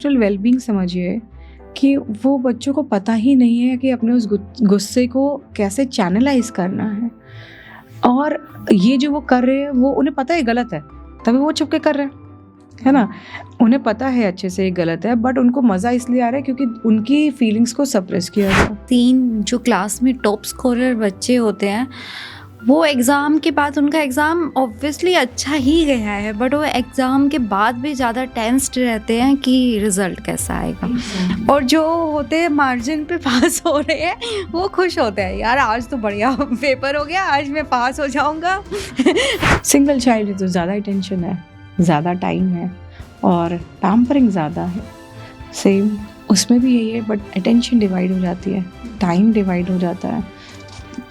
Wellbeing समझिए कि वो बच्चों को पता ही नहीं है कि अपने उस गुस्से को कैसे चैनलाइज करना है। और ये जो वो कर रहे हैं वो उन्हें पता है गलत है, तभी वो छुप के कर रहे हैं, है ना। उन्हें पता है अच्छे से ये गलत है, बट उनको मज़ा इसलिए आ रहा है क्योंकि उनकी फीलिंग्स को सप्रेस किया गया। 3 जो क्लास में टॉप स्कोरर बच्चे होते हैं, वो एग्ज़ाम के बाद उनका एग्ज़ाम ऑब्वियसली अच्छा ही गया है, बट वो एग्ज़ाम के बाद भी ज़्यादा टेंस्ड रहते हैं कि रिज़ल्ट कैसा आएगा। और जो होते हैं मार्जिन पे पास हो रहे हैं, वो खुश होते हैं, यार आज तो बढ़िया पेपर हो गया, आज मैं पास हो जाऊंगा। सिंगल चाइल्ड तो ज़्यादा अटेंशन है, ज़्यादा टाइम है और पैम्परिंग ज़्यादा है। सेम उसमें भी यही है, बट अटेंशन डिवाइड हो जाती है, टाइम डिवाइड हो जाता है,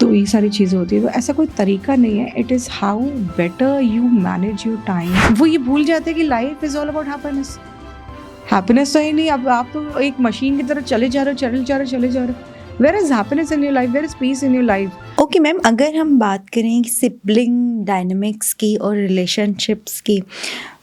तो ये सारी चीज़ें होती है। तो ऐसा कोई तरीका नहीं है, it is how better you manage your time. वो ये भूल जाते हैं कि life is all about happiness. Happiness तो ही नहीं, अब आप तो एक मशीन की तरह चले जा रहे हो। Where is happiness in your life, where is peace in your life. Okay ma'am, अगर हम बात करें सिबलिंग डायनामिक्स की और रिलेशनशिप्स की,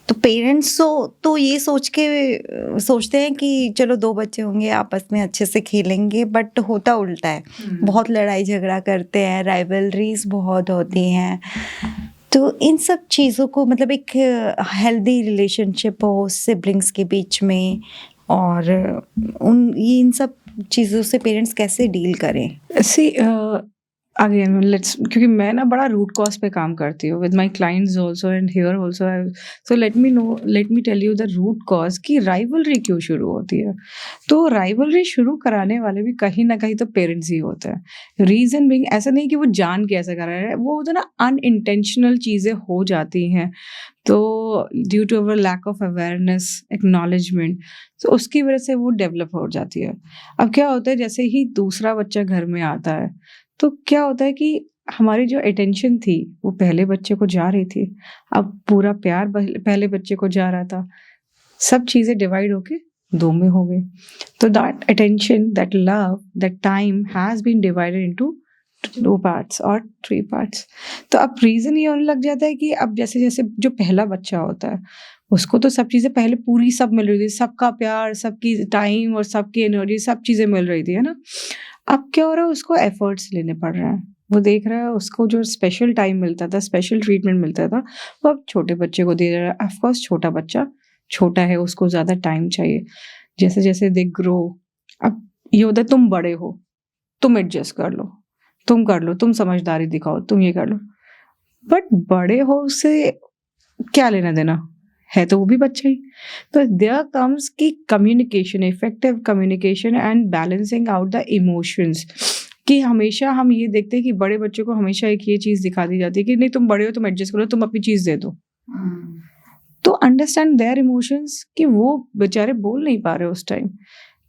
तो पेरेंट्स तो ये सोचते हैं कि चलो 2 बच्चे होंगे, आपस में अच्छे से खेलेंगे, बट होता उल्टा है। बहुत लड़ाई झगड़ा करते हैं, राइवलरीज बहुत होती हैं। तो इन सब चीज़ों को मतलब एक हेल्दी रिलेशनशिप हो सिबलिंग्स के बीच में, और इन सब चीज़ों से पेरेंट्स कैसे डील करें? सी अगेन लेट्स, क्योंकि मैं ना बड़ा रूट कॉज पे काम करती हूँ with my clients also and here also. So let me tell you the root cause कि राइवलरी क्यों शुरू होती है। तो राइवलरी शुरू कराने वाले भी कहीं ना कहीं तो पेरेंट्स ही होते हैं। रीजन बीइंग, ऐसा नहीं कि वो जान के ऐसा कर रहे हैं, वो होता ना अनइंटेंशनल चीजें हो जाती हैं। तो due to our lack of awareness, acknowledgement, तो उसकी वजह से वो डेवलप हो जाती है। अब क्या होता है, जैसे ही दूसरा बच्चा घर में आता है तो क्या होता है कि हमारी जो अटेंशन थी वो पहले बच्चे को जा रही थी, अब पूरा प्यार पहले बच्चे को जा रहा था। सब चीजें डिवाइड होके 2 में हो गई। तो that attention, that love, that time has been divided into 2 parts और 3 पार्ट्स। तो अब रीजन ये होने लग जाता है कि अब जैसे जैसे जो पहला बच्चा होता है उसको तो सब चीजें पहले पूरी सब मिल रही थी, सबका प्यार, सबकी टाइम और सबकी एनर्जी, सब चीजें मिल रही थी, है ना। अब क्या हो रहा है, उसको एफर्ट्स लेने पड़ रहे हैं। वो देख रहा है उसको जो स्पेशल टाइम मिलता था, स्पेशल ट्रीटमेंट मिलता था, वो अब छोटे बच्चे को दे रहा है। ऑफकोर्स छोटा बच्चा छोटा है, उसको ज्यादा टाइम चाहिए। जैसे जैसे दे ग्रो, अब ये होता है तुम बड़े हो, तुम एडजस्ट कर लो, तुम कर लो, तुम समझदारी दिखाओ, तुम ये कर लो। बट बड़े हो उससे क्या लेना देना है, तो वो भी बच्चा ही। तो देयर कम्स की communication, effective communication and balancing out the emotions. कि हमेशा हम ये देखते हैं कि बड़े बच्चों को हमेशा एक ये चीज दिखा दी जाती है कि नहीं तुम बड़े हो, तुम एडजस्ट करो, तुम अपनी चीज दे दो। तो अंडरस्टैंड देयर इमोशंस कि वो बेचारे बोल नहीं पा रहे उस टाइम,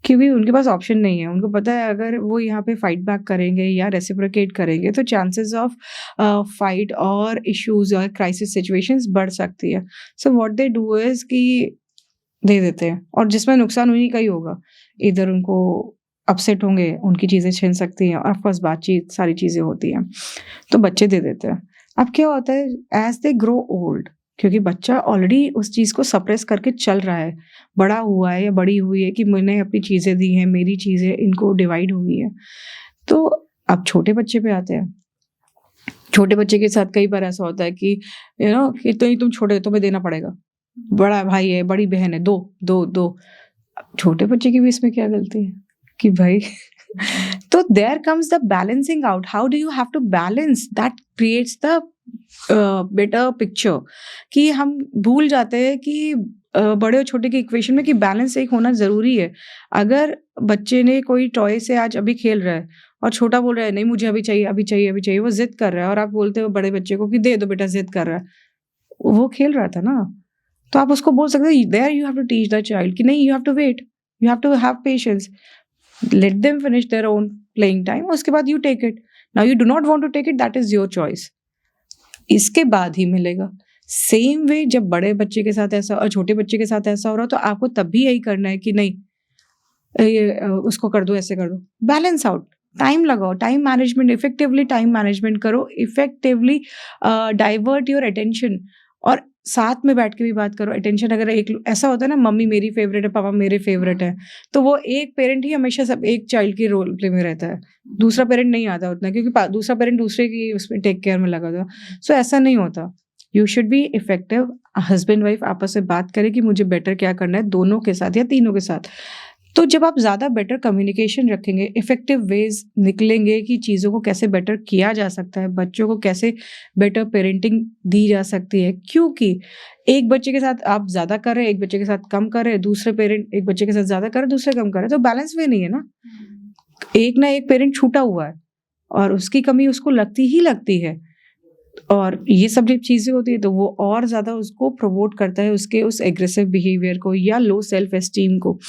क्योंकि उनके पास ऑप्शन नहीं है। उनको पता है अगर वो यहाँ पे फाइट बैक करेंगे या रेसिप्रोकेट करेंगे तो चांसेस ऑफ फाइट और इश्यूज और क्राइसिस सिचुएशंस बढ़ सकती है। So what they do is कि दे देते हैं, और जिसमें नुकसान उन्हीं का ही होगा। इधर उनको अपसेट होंगे, उनकी चीजें छिन सकती हैं, और ऑफकोर्स बातचीत सारी चीजें होती हैं, तो बच्चे दे देते हैं। अब क्या होता है, एज दे ग्रो ओल्ड, क्योंकि बच्चा ऑलरेडी उस चीज को सप्रेस करके चल रहा है, बड़ा हुआ है या बड़ी हुई है कि मैंने अपनी चीजें दी हैं, मेरी चीजें इनको डिवाइड हुई है। तो अब छोटे बच्चे पे आते हैं। छोटे बच्चे के साथ कई बार ऐसा होता है कि यू नो कि तो ही तुम छोटे हो, तुम्हें देना पड़ेगा, बड़ा भाई है, बड़ी बहन है, दो दो दो। अब छोटे बच्चे की भी इसमें क्या गलती है कि भाई तो there comes the balancing out. How do you have to balance that creates the better picture. कि हम भूल जाते हैं कि बड़े और छोटे के इक्वेशन में कि बैलेंस एक होना जरूरी है। अगर बच्चे ने कोई टॉय से आज अभी खेल रहा है और छोटा बोल रहा है नहीं मुझे अभी चाहिए, अभी चाहिए, अभी चाहिए, वो जिद कर रहा है, और आप बोलते हो बड़े बच्चे को कि दे दो बेटा, जिद कर रहा है, वो खेल रहा था ना। तो आप उसको बोल सकते हो, there you have to teach the child कि नहीं, you have to wait, you have to have patience, let them finish their own playing time, उसके बाद you take it. Now you do not want to take it, that is your choice, इसके बाद ही मिलेगा। Same way जब बड़े बच्चे के साथ ऐसा और छोटे बच्चे के साथ ऐसा हो रहा, तो आपको तब भी यही करना है कि नहीं उसको कर दो, ऐसे कर दो, बैलेंस आउट, टाइम लगाओ, time management, effectively time management करो, इफेक्टिवली डाइवर्ट योर अटेंशन। और साथ में बैठ के भी बात करो। अटेंशन अगर एक ऐसा होता है ना, मम्मी मेरी फेवरेट है, पापा मेरे फेवरेट है, तो वो एक पेरेंट ही हमेशा सब एक चाइल्ड के रोल प्ले में रहता है, दूसरा पेरेंट नहीं आता उतना, क्योंकि दूसरा पेरेंट दूसरे की उसमें टेक केयर में लगा था। सो ऐसा नहीं होता। You should be effective. Husband wife आपस में बात करें कि मुझे बेटर क्या करना है, दोनों के साथ या तीनों के साथ। तो जब आप ज़्यादा बेटर कम्युनिकेशन रखेंगे, इफेक्टिव वेज निकलेंगे कि चीज़ों को कैसे बेटर किया जा सकता है, बच्चों को कैसे बेटर पेरेंटिंग दी जा सकती है। क्योंकि एक बच्चे के साथ आप ज़्यादा कर रहे हैं, एक बच्चे के साथ कम कर रहे हैं, दूसरे पेरेंट एक बच्चे के साथ ज़्यादा कर रहे हैं, दूसरे कम कर रहे हैं, तो बैलेंस वे नहीं है ना। एक ना एक पेरेंट छूटा हुआ है और उसकी कमी उसको लगती ही लगती है, और ये सब जब चीज़ें होती है तो वो और ज़्यादा उसको प्रमोट करता है, उसके उस एग्रेसिव बिहेवियर को या लो सेल्फ एस्टीम को।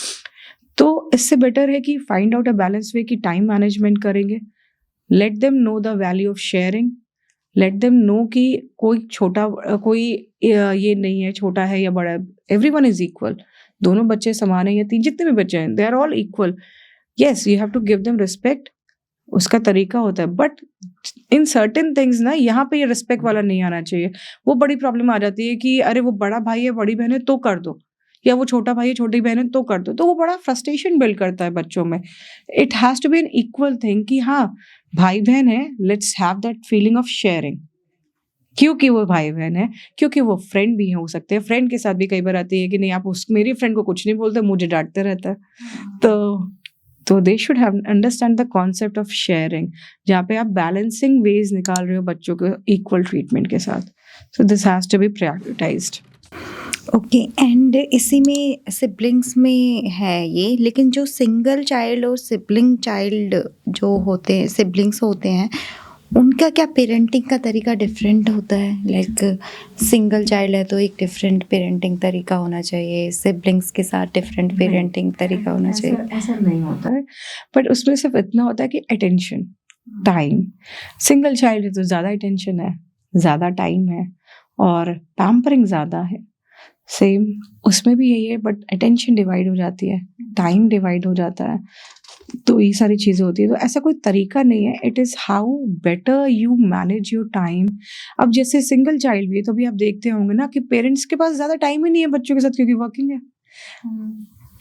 तो इससे बेटर है कि find out a balance way, कि टाइम मैनेजमेंट करेंगे। Let them know the value of sharing. Let them know कि कोई छोटा कोई ये नहीं है, छोटा है या बड़ा है, एवरीवन इज इक्वल। दोनों बच्चे समान है या तीन जितने भी बच्चे हैं, they are all equal. Yes, you have to give them respect, उसका तरीका होता है, बट इन सर्टेन थिंग्स ना यहाँ पे ये रिस्पेक्ट वाला नहीं आना चाहिए। वो बड़ी प्रॉब्लम आ जाती है कि अरे वो बड़ा भाई है, बड़ी बहन है तो कर दो, या वो छोटा भाई है, छोटी बहन है तो कर दो। तो वो बड़ा फ्रस्ट्रेशन बिल्ड करता है बच्चों में। It has to be an equal thing कि हाँ भाई बहन है, let's have that feeling of sharing. क्योंकि वो भाई बहन है, क्योंकि वो फ्रेंड भी हो सकते हैं। फ्रेंड के साथ भी कई बार आती है कि नहीं आप मेरी फ्रेंड को कुछ नहीं बोलते, मुझे डांटते रहता है। तो they should have understand the concept of sharing, जहाँ पे आप बैलेंसिंग वेज निकाल रहे हो बच्चों के इक्वल ट्रीटमेंट के साथ। So this has to be prioritised. Okay, and इसी में सिबलिंग्स में है ये, लेकिन जो सिंगल चाइल्ड और सिबलिंग चाइल्ड जो होते हैं, सिबलिंग्स होते हैं, उनका क्या पेरेंटिंग का तरीका डिफरेंट होता है? लाइक सिंगल चाइल्ड है तो एक डिफरेंट पेरेंटिंग तरीका होना चाहिए, सिबलिंग्स के साथ डिफरेंट पेरेंटिंग तरीका होना चाहिए। ऐसा नहीं होता है, बट उसमें सिर्फ इतना होता है कि अटेंशन, टाइम। सिंगल चाइल्ड है तो ज़्यादा अटेंशन है, ज़्यादा टाइम है और पैम्परिंग ज़्यादा है। सेम उसमें भी यही है, बट अटेंशन डिवाइड हो जाती है, टाइम डिवाइड हो जाता है, तो ये सारी चीज़ें होती है। तो ऐसा कोई तरीका नहीं है, it is how better you manage your time. अब जैसे सिंगल चाइल्ड भी है तो भी आप देखते होंगे ना कि पेरेंट्स के पास ज़्यादा टाइम ही नहीं है बच्चों के साथ, क्योंकि वर्किंग है,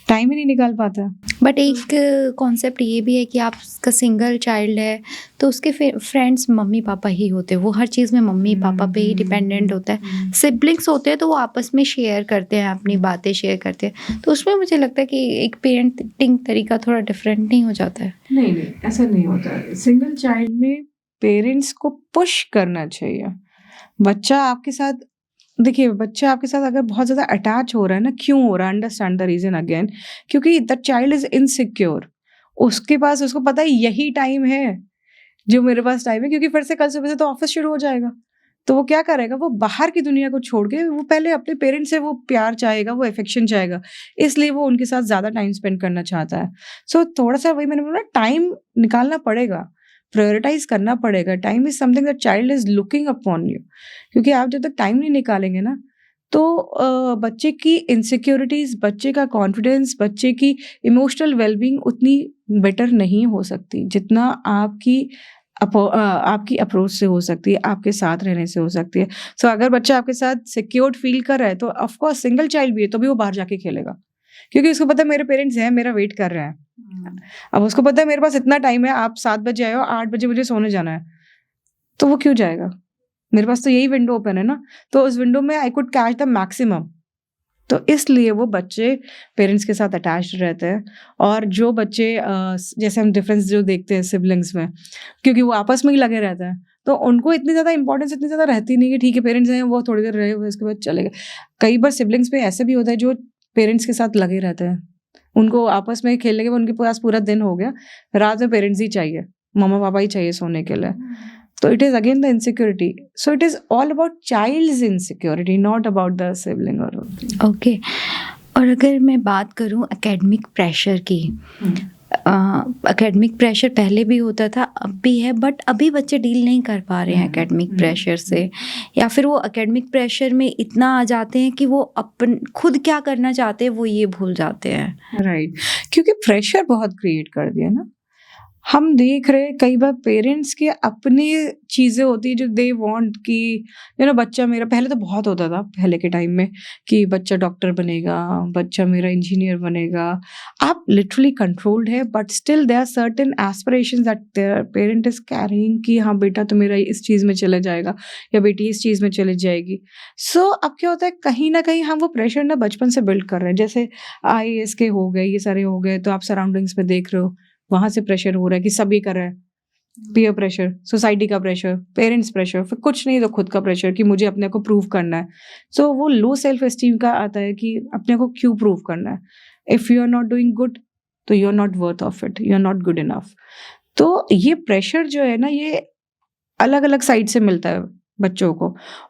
टाइम ही नहीं निकाल पाता। बट एक कॉन्सेप्ट ये भी है कि आपका सिंगल चाइल्ड है तो उसके फ्रेंड्स मम्मी पापा ही होते हैं, वो हर चीज़ में मम्मी पापा पे ही डिपेंडेंट होता है। सिबलिंग्स होते हैं तो वो आपस में शेयर करते हैं, अपनी बातें शेयर करते हैं, तो उसमें मुझे लगता है कि एक पेरेंटिंग तरीका थोड़ा डिफरेंट नहीं हो जाता है? नहीं, ऐसा नहीं होता है। सिंगल चाइल्ड में पेरेंट्स को पुश करना चाहिए। बच्चा आपके साथ, देखिए बच्चा आपके साथ अगर बहुत ज़्यादा अटैच हो रहा है ना, क्यों हो रहा है, अंडरस्टैंड द रीज़न अगेन। क्योंकि द चाइल्ड इज़ इनसिक्योर, उसके पास, उसको पता है यही टाइम है जो मेरे पास टाइम है, क्योंकि फिर से कल सुबह से तो ऑफिस शुरू हो जाएगा। तो वो क्या करेगा, वो बाहर की दुनिया को छोड़ के वो पहले अपने पेरेंट्स से वो प्यार चाहेगा, वो अफेक्शन चाहेगा, इसलिए वो उनके साथ ज़्यादा टाइम स्पेंड करना चाहता है। सो थोड़ा सा वही मैंने बोला, टाइम निकालना पड़ेगा, प्रायोरिटाइज करना पड़ेगा। Time is something that child is looking upon you, क्योंकि आप जब तक टाइम नहीं निकालेंगे ना, तो बच्चे की इनसिक्योरिटीज, बच्चे का कॉन्फिडेंस, बच्चे की इमोशनल वेलबींग उतनी बेटर नहीं हो सकती जितना आपकी अप्रोच से हो सकती है, आपके साथ रहने से हो सकती है। सो अगर बच्चा आपके साथ सिक्योर्ड फील कर रहा है तो ऑफकोर्स सिंगल चाइल्ड भी है तो भी वो बाहर जाके खेलेगा, क्योंकि उसको पता है मेरे पेरेंट्स हैं, मेरा वेट कर रहे हैं। अब उसको पता है मेरे पास इतना टाइम है, आप 7 बजे आए हो, 8 बजे मुझे सोने जाना है, तो वो क्यों जाएगा? मेरे पास तो यही विंडो ओपन है ना, तो उस विंडो में I could catch the maximum. तो इसलिए वो बच्चे पेरेंट्स के साथ अटैच्ड रहते हैं। और जो बच्चे जैसे हम डिफरेंस जो देखते हैं सिबलिंग्स में, क्योंकि वो आपस में ही लगे रहते हैं, तो उनको इतनी ज़्यादा इंपॉर्टेंस इतनी ज़्यादा रहती नहीं है। ठीक है पेरेंट्स हैं, वो थोड़ी देर रहे हुए उसके बाद चले गए। कई बार सिबलिंग्स पे ऐसे भी होता है जो पेरेंट्स के साथ लगे रहते हैं, उनको आपस में खेलने के, उनके पास पूरा दिन हो गया, रात में पेरेंट्स ही चाहिए, मम्मा पापा ही चाहिए सोने के लिए। तो it is again the insecurity. So it is all about child's insecurity, not about the sibling और ओके। और अगर मैं बात करूं एकेडमिक प्रेशर की, एकेडमिक प्रेशर पहले भी होता था, अब भी है, बट अभी बच्चे डील नहीं कर पा रहे हैं एकेडमिक प्रेशर से, या फिर वो एकेडमिक प्रेशर में इतना आ जाते हैं कि वो अपन खुद क्या करना चाहते हैं वो ये भूल जाते हैं। राइट, क्योंकि प्रेशर बहुत क्रिएट कर दिया ना। हम देख रहे हैं कई बार पेरेंट्स के अपने चीज़ें होती है जो दे वांट कि बच्चा मेरा, पहले तो बहुत होता था पहले के टाइम में कि बच्चा डॉक्टर बनेगा, बच्चा मेरा इंजीनियर बनेगा। आप लिटरली कंट्रोल्ड है, but still there are certain aspirations that their parent is carrying कि हाँ बेटा तो मेरा इस चीज़ में चला जाएगा या बेटी इस चीज़ में चली जाएगी। सो अब क्या होता है, कहीं ना कहीं हम वो प्रेशर ना बचपन से बिल्ड कर रहे हैं। जैसे IAS के हो गए, ये सारे हो गए, तो आप सराउंडिंग्स में देख रहे हो, वहां से प्रेशर हो रहा है कि सब ये कर रहा है। पीयर प्रेशर, सोसाइटी का प्रेशर, पेरेंट्स प्रेशर, फिर कुछ नहीं तो खुद का प्रेशर कि मुझे अपने को प्रूव करना है। सो वो लो सेल्फ एस्टीम का आता है कि अपने को क्यों प्रूव करना है। If you are not doing good तो you are not worth of it, you are not good enough. तो ये प्रेशर जो है ना, ये अलग अलग साइड से मिलता है बच्चों को।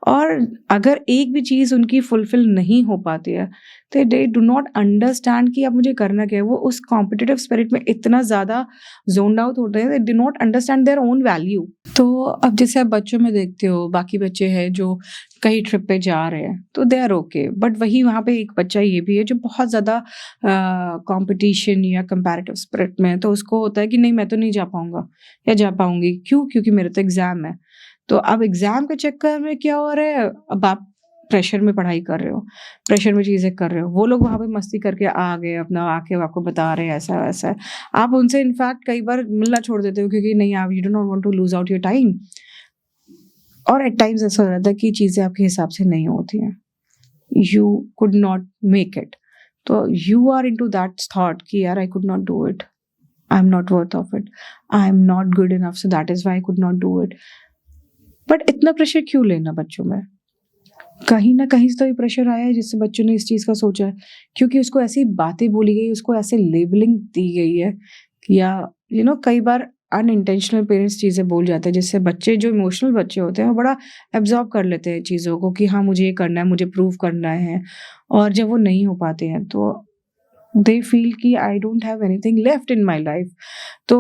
और अगर एक भी चीज़ उनकी फुलफिल नहीं हो पाती है तो दे डू नॉट अंडरस्टैंड कि अब मुझे करना क्या है। वो उस कॉम्पिटिटिव स्पिरिट में इतना ज़्यादा जोन्ड आउट होते हैं, they do not understand their own value. तो अब जैसे आप बच्चों में देखते हो, बाकी बच्चे हैं जो कहीं ट्रिप पे जा रहे हैं तो दे आर ओके, बट वही वहाँ पे एक बच्चा ये भी है जो बहुत ज़्यादा कंपटीशन या कंपैरेटिव स्पिरिट में है। तो उसको होता है कि नहीं, मैं तो नहीं जा पाऊंगा या जा पाऊंगी, क्यों? क्योंकि मेरा तो एग्जाम है। तो अब एग्जाम के चक्कर में क्या हो रहा है, अब आप प्रेशर में पढ़ाई कर रहे हो, प्रेशर में चीज़ें कर रहे हो, वो लोग वहाँ पे मस्ती करके आ गए, अपना आके आपको बता रहे हैं ऐसा वैसा है। आप उनसे इनफैक्ट कई बार मिलना छोड़ देते हो क्योंकि नहीं, आप you do not want to lose out your time. और एट टाइम्स ऐसा हो जाता है कि चीज़ें आपके हिसाब से नहीं होती हैं, you could not make it. तो you are into that thought कि यार I could not do it, I am not worth of it, I am not good enough, so that is why I could not do it. But इतना pressure क्यों लेना बच्चों में? कहीं ना कहीं से तो ये प्रेशर आया है जिससे बच्चों ने इस चीज़ का सोचा है, क्योंकि उसको ऐसी बातें बोली गई, उसको ऐसे लेबलिंग दी गई है, या कई बार अनइंटेंशनल पेरेंट्स चीज़ें बोल जाते हैं जिससे बच्चे, जो इमोशनल बच्चे होते हैं, वो बड़ा एब्जॉर्ब कर लेते हैं चीज़ों को कि हाँ मुझे ये करना है, मुझे प्रूव करना है। और जब वो नहीं हो पाते हैं तो दे फील कि I don't have anything left in my life. तो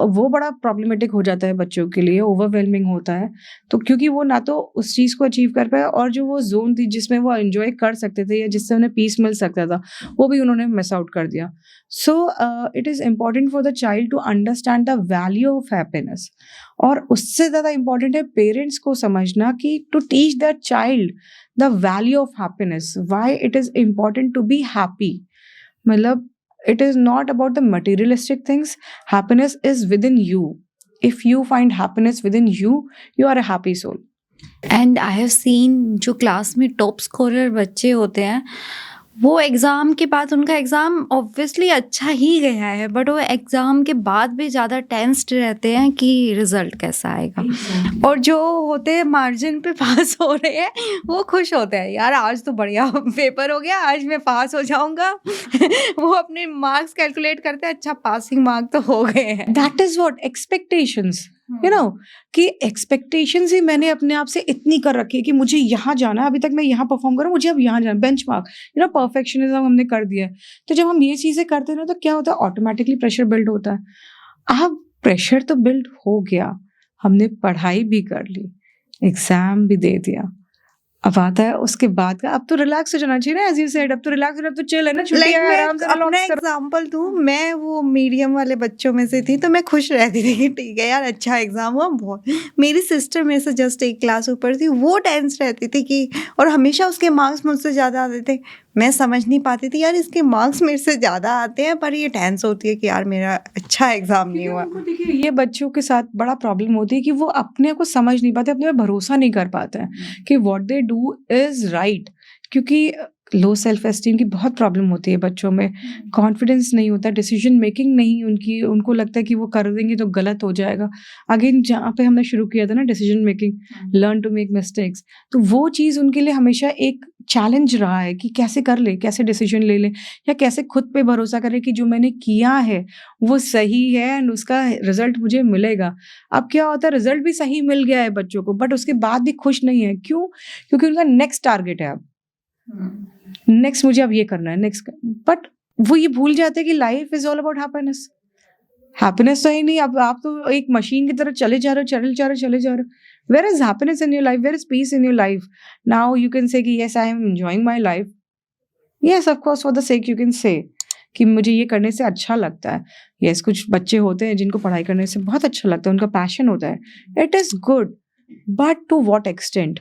वो बड़ा प्रॉब्लमेटिक हो जाता है बच्चों के लिए, ओवरवेलमिंग होता है। तो क्योंकि वो ना तो उस चीज़ को अचीव कर पाए, और जो वो जोन थी जिसमें वो एंजॉय कर सकते थे या जिससे उन्हें पीस मिल सकता था, वो भी उन्होंने मिस आउट कर दिया। So it is important for the child to understand the value of happiness. और उससे ज़्यादा इम्पॉर्टेंट है पेरेंट्स को समझना कि to teach the child the value of happiness, why it is important to be happy. मतलब it is not about the materialistic things. Happiness is within you. If you find happiness within you, you are a happy soul. And I have seen जो class में top scorer बच्चे होते हैं, वो exam के बाद, उनका एग्ज़ाम ऑब्वियसली अच्छा ही गया है, बट वो एग्ज़ाम के बाद भी ज़्यादा टेंस्ड रहते हैं कि रिज़ल्ट कैसा आएगा। और जो होते हैं मार्जिन पे पास हो रहे हैं, वो खुश होते हैं, यार आज तो बढ़िया पेपर हो गया, आज मैं पास हो जाऊंगा। वो अपने मार्क्स कैलकुलेट करते हैं, अच्छा पासिंग मार्क तो हो गए हैं। That is what expectations. कि एक्सपेक्टेशंस ही मैंने अपने आप से इतनी कर रखी है कि मुझे यहाँ जाना है, अभी तक मैं यहाँ परफॉर्म करूँ, मुझे अब यहाँ जाना, बेंचमार्क, परफेक्शनिज्म हमने कर दिया है। तो जब हम ये चीज़ें करते हैं ना, तो क्या होता है, ऑटोमेटिकली प्रेशर बिल्ड होता है। अब प्रेशर तो बिल्ड हो गया, हमने पढ़ाई भी कर ली, एग्जाम भी दे दिया, अब आता है उसके बाद का, अब तो रिलैक्स हो जाना चाहिए ना, एज यू सेड, अब तो रिलैक्स, अब तो चिल है ना, छुट्टी है, आराम से अपना एग्जांपल दूं, मैं वो मीडियम वाले बच्चों में से थी, तो मैं खुश रहती थी कि ठीक है यार, अच्छा एग्जाम हुआ। बहुत, मेरी सिस्टर मेरे से जस्ट एक क्लास ऊपर थी, वो टेंस रहती थी कि, और हमेशा उसके मार्क्स मुझसे ज़्यादा आते थे। मैं समझ नहीं पाती थी यार, इसके मार्क्स मेरे से ज़्यादा आते हैं, पर ये टेंस होती है कि यार मेरा अच्छा एग्जाम नहीं हुआ। देखिए, ये बच्चों के साथ बड़ा प्रॉब्लम होती है कि वो अपने को समझ नहीं पाते, अपने पे भरोसा नहीं कर पाते हैं कि what they do is right. क्योंकि लो सेल्फ एस्टीम की बहुत प्रॉब्लम होती है बच्चों में, कॉन्फिडेंस नहीं होता, डिसीजन मेकिंग नहीं उनकी, उनको लगता है कि वो कर देंगे तो गलत हो जाएगा। अगेन जहाँ पे हमने शुरू किया था ना, decision making, learn to make mistakes, तो वो चीज़ उनके लिए हमेशा एक चैलेंज रहा है कि कैसे कर ले, कैसे डिसीजन ले ले, या कैसे खुद पे भरोसा करे कि जो मैंने किया है वो सही है एंड उसका रिजल्ट मुझे मिलेगा। अब क्या होता है, रिजल्ट भी सही मिल गया है बच्चों को, बट उसके बाद भी खुश नहीं है। क्यों? क्योंकि उनका नेक्स्ट टारगेट है, अब नेक्स्ट मुझे अब ये करना है, नेक्स्ट। बट वो ये भूल जाते हैं कि life is all about happiness. Happiness तो ही नहीं, अब आप तो एक मशीन की तरह चले जा रहे हो, चले जा रहे हो। Where is happiness in your life? Where is peace in your life? Now you can say कि yes, I am enjoying my life. Yes, of course, for the sake you can say कि मुझे ये करने से अच्छा लगता है। Yes, कुछ बच्चे होते हैं जिनको पढ़ाई करने से बहुत अच्छा लगता है, उनका पैशन होता है, it is good, but to what extent?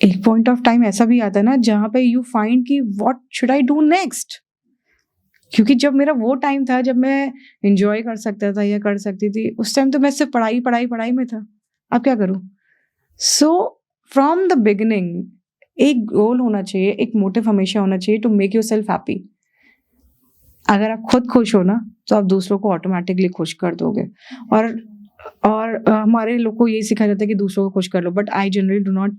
एक पॉइंट ऑफ टाइम ऐसा भी आता है ना जहाँ पे यू फाइंड कि what should I do next? क्योंकि जब मेरा वो टाइम था जब मैं एन्जॉय कर सकता था या कर सकती थी, उस टाइम तो मैं सिर्फ पढ़ाई, पढ़ाई, पढ़ाई में था। अब क्या करूँ? सो फ्रॉम द बिगिनिंग एक गोल होना चाहिए, एक मोटिव हमेशा होना चाहिए टू मेक योरसेल्फ हैप्पी। अगर आप खुद खुश हो ना, तो आप दूसरों को ऑटोमैटिकली खुश कर दोगे। हमारे लोग को यही सिखाया जाता है कि दूसरों को खुश कर लो, but I generally do not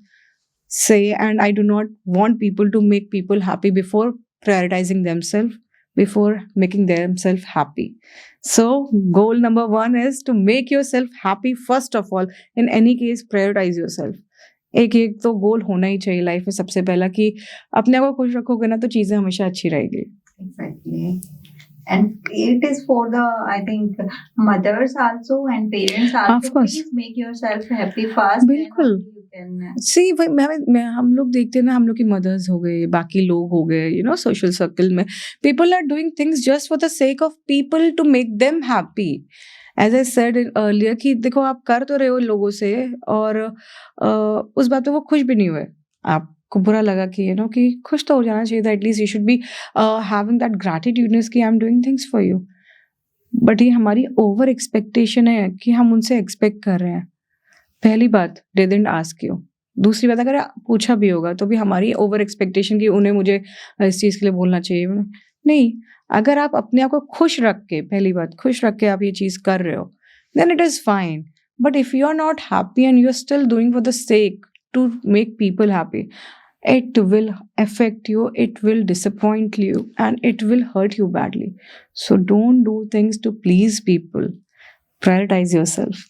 say and I do not want people to make people happy before prioritizing themselves, before making themselves happy. So goal number 1 is to make yourself happy first of all. In any case, prioritize yourself. एक तो गोल होना ही चाहिए life में सबसे पहला कि अपने आप को खुश रखोगे ना तो चीजें हमेशा अच्छी रहेगी। Exactly. And it is for the, I think, mothers also and parents also. Of course. Please make yourself happy first. बिल्कुल। Then only you can. सी हम लोग देखते हैं ना, हम लोग की मदर्स हो गए, बाकी लोग हो गए, यू नो, सोशल सर्कल में people are doing things just for the sake of people to make them happy. As I said earlier कि देखो आप कर तो रहे हो लोगों से और उस बात पे वो खुश भी नहीं हुए, आपको बुरा लगा कि यू नो कि खुश तो हो जाना चाहिए था, at least you should be having that gratitudeness कि I am doing things for you. But ये हमारी ओवर एक्सपेक्टेशन है कि हम उनसे एक्सपेक्ट कर रहे हैं। पहली बात, दे डिडंट आस्क यू। दूसरी बात, अगर पूछा भी होगा तो भी हमारी ओवर एक्सपेक्टेशन कि उन्हें मुझे इस चीज़ के लिए बोलना चाहिए। नहीं, अगर आप अपने आप को खुश रख के, पहली बात खुश रख के आप ये चीज़ कर रहे हो, then it is fine. But if you are not happy and you are still doing for the sake to make people happy, it will affect you, it will disappoint you, and it will hurt you badly. So don't do things to please people. Prioritize yourself.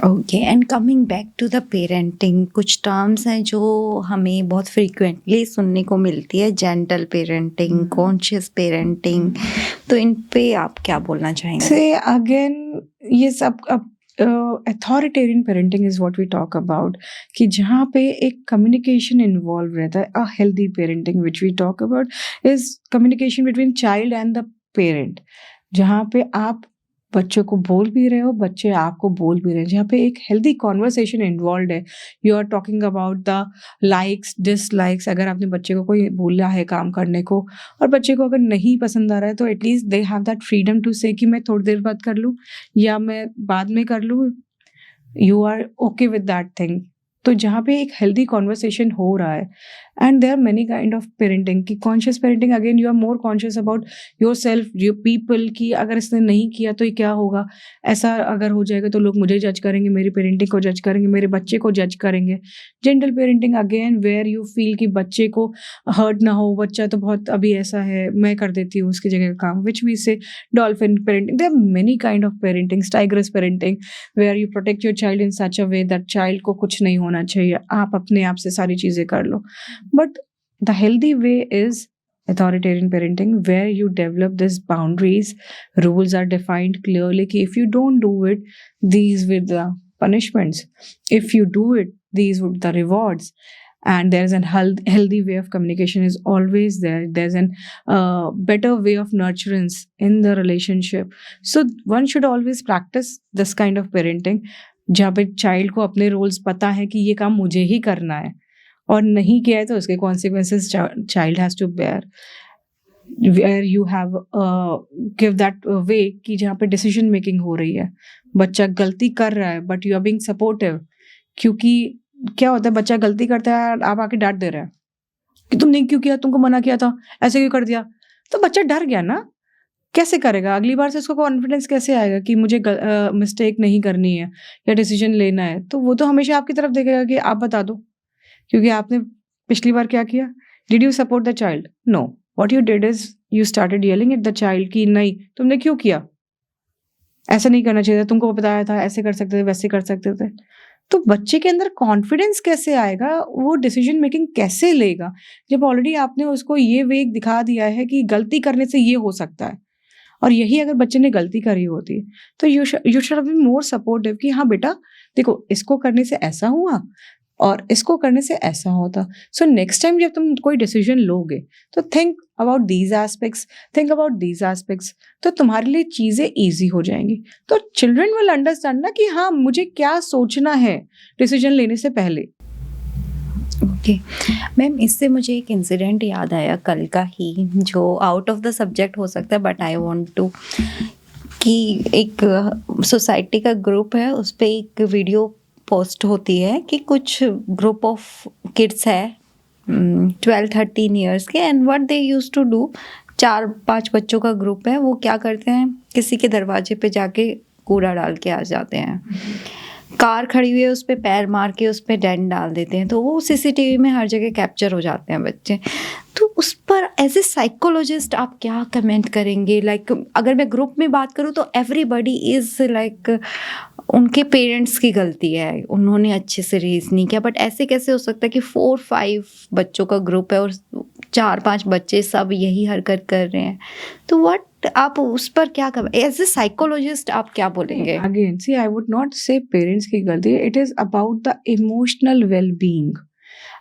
Okay, and coming back to the parenting, कुछ terms हैं जो हमें बहुत frequently सुनने को मिलती है, gentle parenting, conscious parenting, तो इन पे आप क्या बोलना चाहेंगे? Say again, ये सब authoritarian parenting is what we talk about, कि जहाँ पे एक कम्युनिकेशन इन्वॉल्व रहता है। A healthy parenting which we talk about is communication between child and the parent, जहाँ पे आप बच्चों को बोल भी रहे हो, बच्चे आपको बोल भी रहे हैं, जहाँ पे एक हेल्दी कॉन्वर्सेशन इन्वॉल्व है। You are talking about the likes dislikes. अगर आपने बच्चे को कोई बोला है काम करने को और बच्चे को अगर नहीं पसंद आ रहा है, तो at least they have that freedom to say कि मैं थोड़ी देर बाद कर लूँ या मैं बाद में कर लूँ। You are okay with that thing. तो जहाँ पे एक हेल्दी कॉन्वर्सेशन हो रहा है, and there are many kind of parenting की conscious parenting, again you are more conscious about yourself, your people, कि अगर इसने नहीं किया तो ये क्या होगा, ऐसा अगर हो जाएगा तो लोग मुझे जज करेंगे, मेरी पेरेंटिंग को जज करेंगे, मेरे बच्चे को जज करेंगे। Gentle parenting again where you feel कि बच्चे को हर्ट ना हो, बच्चा तो बहुत अभी ऐसा है, मैं कर देती हूँ उसकी जगह का काम, which we say dolphin parenting. There are many kind of parenting, tigress parenting, where you protect your child in such a way that child को कुछ नहीं होना चाहिए, आप अपने आप से सारी चीज़ें कर लो। But the healthy way is authoritarian parenting, where you develop these boundaries, rules are defined clearly ki if you don't do it, these were the punishments, if you do it, these would the rewards, and there's a healthy way of communication is always there. There's an better way of nurturance in the relationship. So one should always practice this kind of parenting, जहाँ पे child को अपने roles पता है कि ये काम मुझे ही करना है, और नहीं किया है तो उसके consequences child has to bear, where you have give that way कि जहाँ पे डिसीजन मेकिंग हो रही है, बच्चा गलती कर रहा है but you are being supportive. क्योंकि क्या होता है, बच्चा गलती करता है, आप आके डांट दे रहे हैं कि तुमने क्यों किया, तुमको मना किया था, ऐसे क्यों कर दिया, तो बच्चा डर गया ना, कैसे करेगा अगली बार से, उसको कॉन्फिडेंस कैसे आएगा कि मुझे मिस्टेक नहीं करनी है या डिसीजन लेना है। तो वो तो हमेशा आपकी तरफ देखेगा कि आप बता दो, क्योंकि आपने पिछली बार क्या किया, did you support the child? No, what you did is you started yelling at the child कि नहीं तुमने क्यों किया, ऐसा नहीं करना चाहिए था, तुमको बताया था, ऐसे कर सकते थे, वैसे कर सकते थे। तो बच्चे के अंदर कॉन्फिडेंस कैसे आएगा, वो डिसीजन मेकिंग कैसे लेगा, जब ऑलरेडी आपने उसको ये वे दिखा दिया है कि गलती करने से ये हो सकता है। और यही अगर बच्चे ने गलती करी होती तो you should be more supportive कि हाँ बेटा देखो इसको करने से ऐसा हुआ, और इसको करने से ऐसा होता। सो नेक्स्ट टाइम जब तुम कोई डिसीजन लोगे तो think about these aspects, think about these aspects, तो तुम्हारे लिए चीज़ें ईजी हो जाएंगी। तो चिल्ड्रन विल अंडरस्टैंड ना कि हाँ मुझे क्या सोचना है डिसीजन लेने से पहले। ओके मैम, इससे मुझे एक इंसिडेंट याद आया कल का ही, जो आउट ऑफ द सब्जेक्ट हो सकता है बट आई वांट टू, कि एक सोसाइटी का ग्रुप है, उस पे एक वीडियो पोस्ट होती है कि कुछ ग्रुप ऑफ किड्स है 12-13 ईयर्स के, and what they use to do, 4-5 बच्चों का ग्रुप है, वो क्या करते हैं, किसी के दरवाजे पे जाके कूड़ा डाल के आ जाते हैं। कार खड़ी हुई है, उस पर पैर मार के उस पर डेंट डाल देते हैं, तो वो सीसीटीवी में हर जगह कैप्चर हो जाते हैं बच्चे। तो उस पर एज ए साइकोलॉजिस्ट आप क्या कमेंट करेंगे? लाइक अगर मैं ग्रुप में बात करूँ तो एवरीबडी इज़ लाइक उनके पेरेंट्स की गलती है, उन्होंने अच्छे से रेज नहीं किया, बट ऐसे कैसे हो सकता है कि 4-5 बच्चों का ग्रुप है और 4-5 बच्चे सब यही हरकत कर रहे हैं? तो व्हाट, आप उस पर क्या कर, एज ए साइकोलॉजिस्ट आप क्या बोलेंगे? Again see I would not say parents की गलती है, it is about the emotional well being.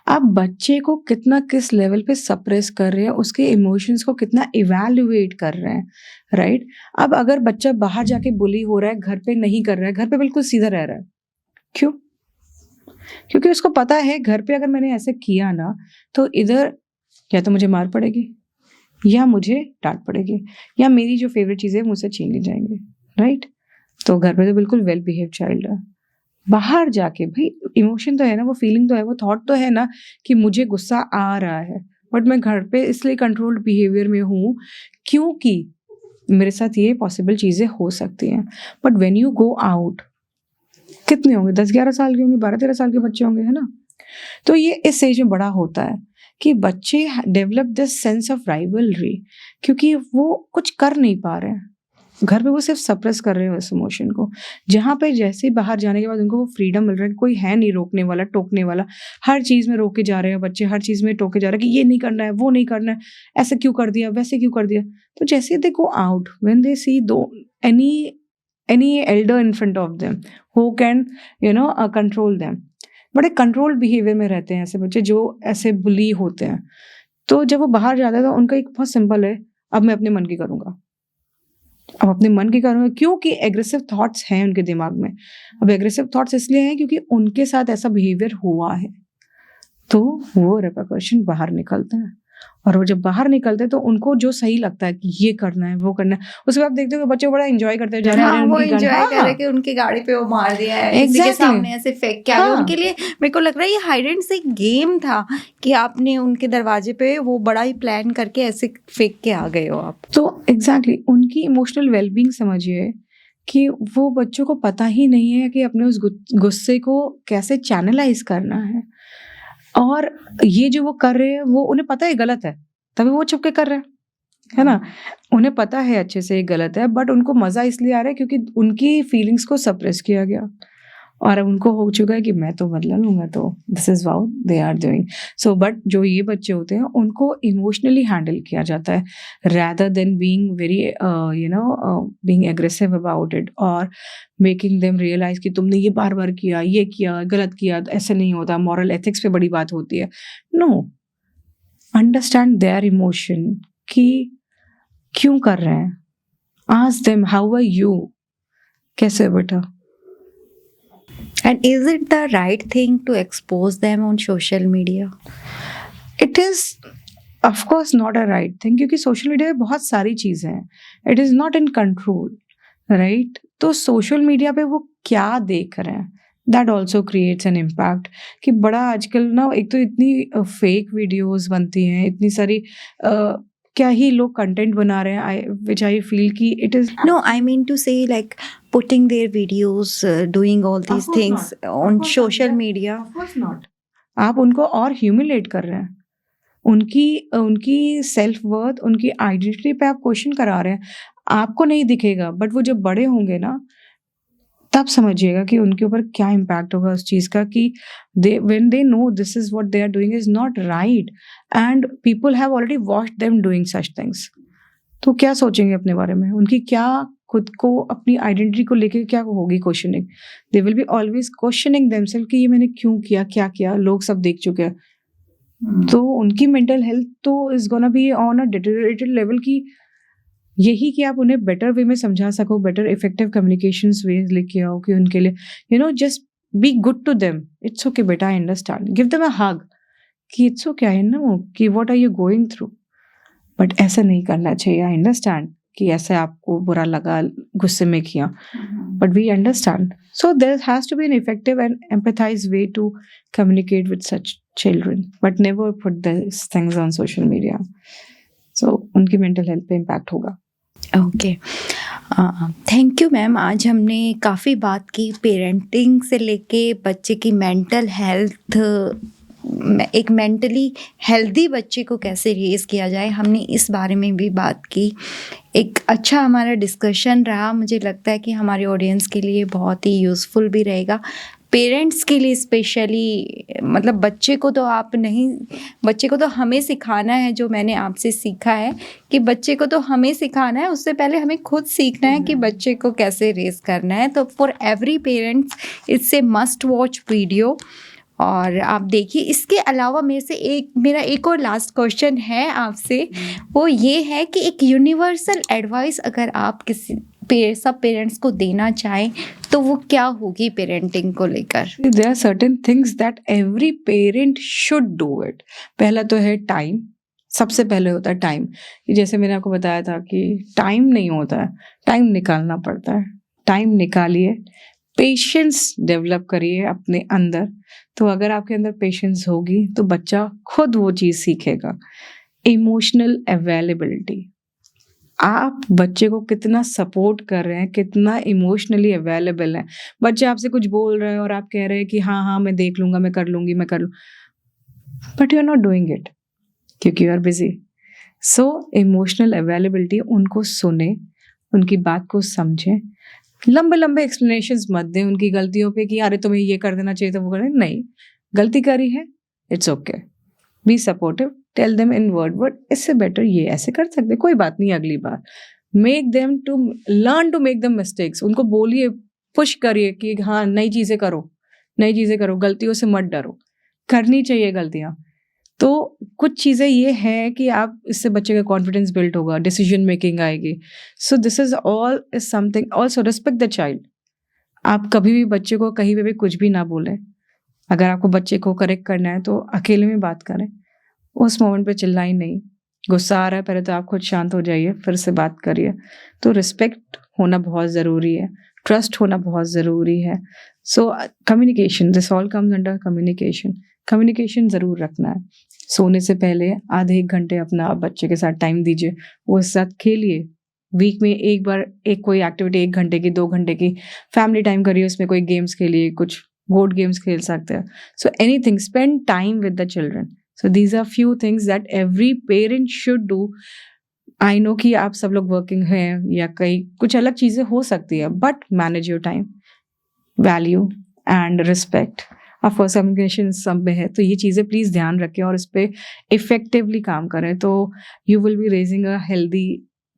आप बच्चे को कितना किस लेवल पे सप्रेस कर रहे हैं, उसके इमोशंस को कितना इवैल्यूएट कर रहे हैं, राइट? अब अगर बच्चा बाहर जाके बुली हो रहा है, घर पे नहीं कर रहा है, घर पे बिल्कुल सीधा रह रहा है, क्यों? क्योंकि उसको पता है घर पे अगर मैंने ऐसे किया ना तो इधर या तो मुझे मार पड़ेगी या मुझे डांट पड़ेगी या मेरी जो फेवरेट चीज़ें मुझसे छीन ली जाएंगी, राइट? तो घर पे तो बिल्कुल वेल बिहेव चाइल्ड है। बाहर जाके भाई इमोशन तो है ना, वो फीलिंग तो है, वो थॉट तो है ना कि मुझे गुस्सा आ रहा है, बट मैं घर पे इसलिए कंट्रोल्ड बिहेवियर में हूँ क्योंकि मेरे साथ ये पॉसिबल चीज़ें हो सकती हैं। But when you go out, कितने होंगे, 10-11 साल के होंगे, 12-13 साल के बच्चे होंगे, है ना? तो ये इस एज में बड़ा होता है कि बच्चे develop this sense of rivalry, क्योंकि वो कुछ कर नहीं पा रहे हैं घर पे, वो सिर्फ सप्रेस कर रहे हैं उस इमोशन को। जहाँ पे जैसे ही बाहर जाने के बाद उनको वो फ्रीडम मिल रहा है, कोई है नहीं रोकने वाला, टोकने वाला। हर चीज़ में रोके जा रहे हैं बच्चे, हर चीज़ में टोके जा रहे हैं कि ये नहीं करना है, वो नहीं करना है, ऐसे क्यों कर दिया, वैसे क्यों कर दिया। तो जैसे दे गो आउट, व्हेन दे सी दो any elder in front of them who can control them, बड़े कंट्रोल बिहेवियर में रहते हैं ऐसे बच्चे जो ऐसे बुली होते हैं। तो जब वो बाहर जाते हैं तो उनका एक बहुत सिंपल है, अब मैं अपने मन की करूँगा, अब अपने मन की करूँगा, क्योंकि एग्रेसिव थॉट्स हैं उनके दिमाग में। अब एग्रेसिव थॉट्स इसलिए हैं क्योंकि उनके साथ ऐसा बिहेवियर हुआ है, तो वो रिपरकशन बाहर निकलते हैं। और वो जब बाहर निकलते हैं तो उनको जो सही लगता है कि ये करना है, वो करना है, उसके बाद देखते हो कि बच्चे बड़ा एंजॉय करते हैं, जा रहे हैं वो उनकी एंजॉय हाँ, कर रहे हैं कि उनकी गाड़ी पे वो मार दिया है, किसी के Exactly. सामने ऐसे फेंक के आ गए। हाँ। उनके लिए मेरे को लग रहा है ये हाइड एंड सीक गेम था कि आपने उनके दरवाजे पे वो बड़ा ही प्लान करके ऐसे फेंक के आ गए हो आप। तो एग्जैक्टली उनकी इमोशनल वेलबींग समझिए कि वो बच्चों को पता ही नहीं है कि अपने उस गुस्से को कैसे चैनलाइज करना है। और ये जो वो कर रहे हैं वो उन्हें पता है गलत है, तभी वो छुप के कर रहे हैं, है ना? उन्हें पता है अच्छे से ये गलत है, बट उनको मजा इसलिए आ रहा है क्योंकि उनकी फीलिंग्स को सप्रेस किया गया और अब उनको हो चुका है कि मैं तो बदला लूंगा, तो this is wow they are doing so. But जो ये बच्चे होते हैं उनको इमोशनली हैंडल किया जाता है rather than being very being aggressive about it और making them realize कि तुमने ये बार बार किया, ये किया, गलत किया, ऐसे नहीं होता। मॉरल एथिक्स पे बड़ी बात होती है। नो, अंडरस्टैंड देयर इमोशन कि क्यों कर रहे हैं। Ask them how are you, कैसे हो बेटा। And is it the right thing to expose them on social media? It is of course not a right thing क्योंकि सोशल मीडिया में बहुत सारी चीज़ें हैं, it is not in control, right? तो सोशल मीडिया पे वो क्या देख रहे हैं that also creates an impact. कि बड़ा आजकल ना एक तो इतनी फेक वीडियोस बनती हैं, इतनी सारी क्या ही लोग कंटेंट बना रहे हैं, विच आई फील कि it is No, I mean to say like putting their videos, doing all these course things not. Of on course social not. media. Of course not. आप उनको और ह्यूमिलेट कर रहे हैं, उनकी सेल्फ वर्थ, उनकी identity पे आप क्वेश्चन करा रहे हैं। आपको नहीं दिखेगा, बट वो जब बड़े होंगे ना तब समझिएगा कि उनके ऊपर क्या इम्पैक्ट होगा उस चीज़ का कि when they know this is what they are doing is not right and people have already watched them doing such things. तो क्या सोचेंगे अपने बारे में, उनकी क्या खुद को अपनी आइडेंटिटी को लेके क्या होगी questioning, they will be always questioning themself कि ये मैंने क्यों किया, क्या किया, लोग सब देख चुके हैं। तो उनकी मेंटल हेल्थ तो is gonna be on a deteriorated level की यही कि आप उन्हें बेटर वे में समझा सको, बेटर इफेक्टिव कम्युनिकेशन वेज लेके आओ कि उनके लिए just be good to them, it's okay बेटा, I understand, give them a hug कि इट्स ओके, आई नो कि what are you going through, but ऐसा नहीं करना चाहिए, आई अंडरस्टैंड कि ऐसे आपको बुरा लगा, गुस्से में किया, but we understand. So there has to be an effective and empathized way to communicate with such children, but never put these things on social media. So उनकी mental health पे impact होगा. Okay, thank you ma'am. आज हमने काफ़ी बात की parenting से लेके बच्चे की मेंटल हेल्थ, एक मेंटली हेल्दी बच्चे को कैसे रेज किया जाए, हमने इस बारे में भी बात की। एक अच्छा हमारा डिस्कशन रहा, मुझे लगता है कि हमारे ऑडियंस के लिए बहुत ही यूज़फुल भी रहेगा, पेरेंट्स के लिए स्पेशली। मतलब बच्चे को तो हमें सिखाना है, जो मैंने आपसे सीखा है कि बच्चे को तो हमें सिखाना है, उससे पहले हमें खुद सीखना है कि बच्चे को कैसे रेज करना है। तो for every parents it's a must watch video, और आप देखिए। इसके अलावा मेरा एक और लास्ट क्वेश्चन है आपसे, वो ये है कि एक यूनिवर्सल एडवाइस अगर आप सब पेरेंट्स को देना चाहें तो वो क्या होगी पेरेंटिंग को लेकर? There are certain things that every parent should do it. पहला तो है टाइम, सबसे पहले होता है टाइम। जैसे मैंने आपको बताया था कि टाइम नहीं होता है, टाइम निकालना पड़ता है। टाइम निकालिए, पेशेंस डेवलप करिए अपने अंदर। तो अगर आपके अंदर पेशेंस होगी तो बच्चा खुद वो चीज़ सीखेगा। इमोशनल अवेलेबिलिटी, आप बच्चे को कितना सपोर्ट कर रहे हैं, कितना इमोशनली अवेलेबल है। बच्चे आपसे कुछ बोल रहे हैं और आप कह रहे हैं कि हाँ हाँ मैं देख लूँगा, मैं कर लूँगी, मैं कर लूँ, but you are not doing it क्योंकि you are busy. So emotional availability, उनको सुने, उनकी बात को समझें, लंबे लंबे एक्सप्लेनेशंस मत दें उनकी गलतियों पे कि अरे तुम्हें ये कर देना चाहिए था, वो करना नहीं, गलती करी है, it's okay, be supportive, tell them in word इससे बेटर ये ऐसे कर सकते, कोई बात नहीं, अगली बार। Make them to learn to make them mistakes, उनको बोलिए, पुश करिए कि हाँ नई चीज़ें करो, गलतियों से मत डरो, करनी चाहिए गलतियाँ। तो कुछ चीज़ें ये हैं कि आप इससे बच्चे का कॉन्फिडेंस बिल्ड होगा, डिसीजन मेकिंग आएगी। So this is something. Also respect the child. आप कभी भी बच्चे को कहीं पे भी कुछ भी ना बोलें। अगर आपको बच्चे को करेक्ट करना है तो अकेले में बात करें, उस मोमेंट पे चिल्लाएं नहीं। गुस्सा आ रहा है, पहले तो आप खुद शांत हो जाइए, फिर से बात करिए। तो रिस्पेक्ट होना बहुत ज़रूरी है, ट्रस्ट होना बहुत ज़रूरी है। So communication, this all comes under communication ज़रूर रखना है। सोने से पहले आधे एक घंटे अपना बच्चे के साथ टाइम दीजिए, वो उसके साथ खेलिए। वीक में एक बार कोई एक्टिविटी 1 घंटे की 2 घंटे की फैमिली टाइम करिए, उसमें कोई गेम्स खेलिए, कुछ बोर्ड गेम्स खेल सकते हैं। So anything, spend time with the children. So these are few things that every parent should do. I know कि आप सब लोग वर्किंग हैं या कई कुछ अलग चीज़ें हो सकती है, but manage your time, value and respect. Of course communication सब में है, तो ये चीज़ें प्लीज़ ध्यान रखें और इस पर इफेक्टिवली काम करें, तो you will be raising a healthy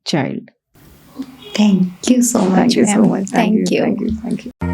child. Thank you so much. Thank you so much. Thank you. Thank you.